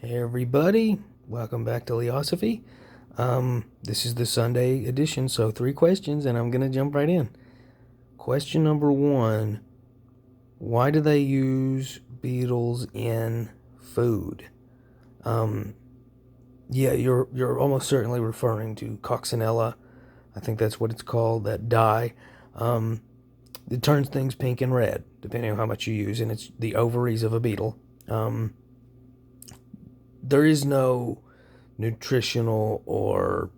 Hey everybody, welcome back to Leosophy. This is the Sunday edition, so 3 questions, and I'm gonna jump right in. Question number 1: why do they use beetles in food? Yeah, you're almost certainly referring to coccinella. I think that's what it's called. That dye. It turns things pink and red depending on how much you use, and it's the ovaries of a beetle. There is no nutritional or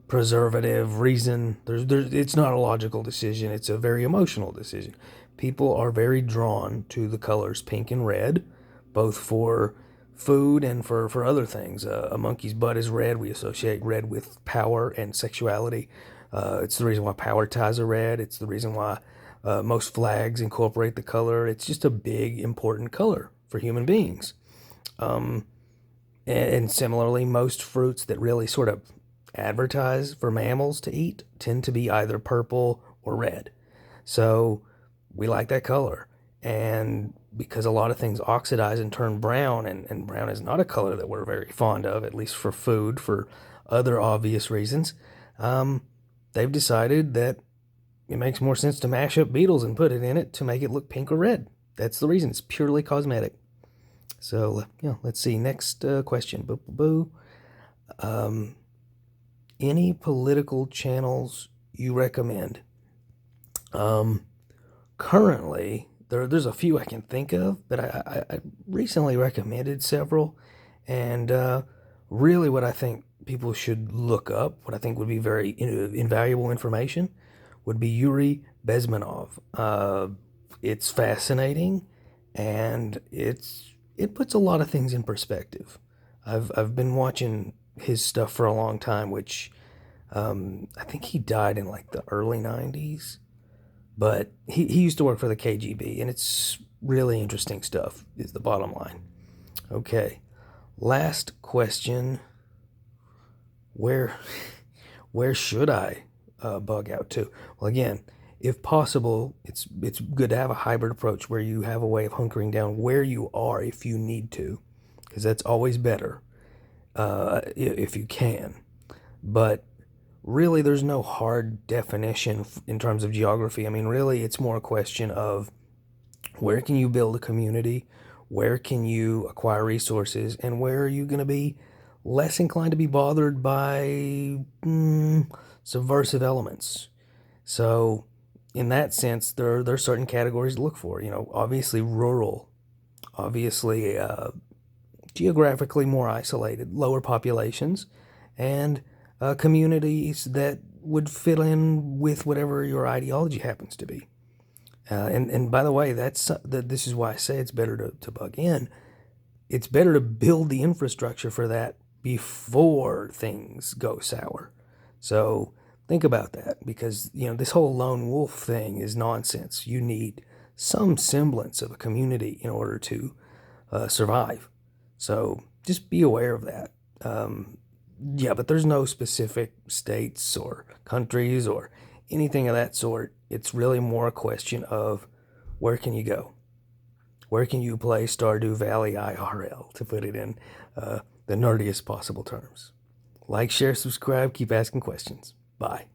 preservative reason. It's not a logical decision. It's a very emotional decision. People are very drawn to the colors pink and red, both for food and for other things. A monkey's butt is red. We associate red with power and sexuality. It's the reason why power ties are red. It's the reason why most flags incorporate the color. It's just a big, important color for human beings. And similarly, most fruits that really sort of advertise for mammals to eat tend to be either purple or red. So we like that color. And because a lot of things oxidize and turn brown, and brown is not a color that we're very fond of, at least for food, for other obvious reasons, they've decided that it makes more sense to mash up beetles and put it in it to make it look pink or red. That's the reason. It's purely cosmetic. So, let's see. Next question. Any political channels you recommend? Currently, there's a few I can think of, but I recently recommended several. And really what I think people should look up, what I think would be very invaluable information, would be Yuri Bezmenov. It's fascinating, and it puts a lot of things in perspective. I've been watching his stuff for a long time, which I think he died in like the early 90s. But he used to work for the KGB, and it's really interesting stuff, is the bottom line. Okay, last question. Where should I bug out to? Well, again, if possible, it's good to have a hybrid approach where you have a way of hunkering down where you are if you need to, because that's always better if you can. But really, there's no hard definition in terms of geography. I mean, really, it's more a question of where can you build a community, where can you acquire resources, and where are you going to be less inclined to be bothered by subversive elements. So in that sense, there are certain categories to look for. Obviously rural, obviously geographically more isolated, lower populations, and communities that would fit in with whatever your ideology happens to be. And by the way, this is why I say it's better to bug in. It's better to build the infrastructure for that before things go sour. So think about that, because this whole lone wolf thing is nonsense. You need some semblance of a community in order to survive. So just be aware of that. But there's no specific states or countries or anything of that sort. It's really more a question of where can you go? Where can you play Stardew Valley IRL, to put it in the nerdiest possible terms? Like, share, subscribe, keep asking questions. Bye.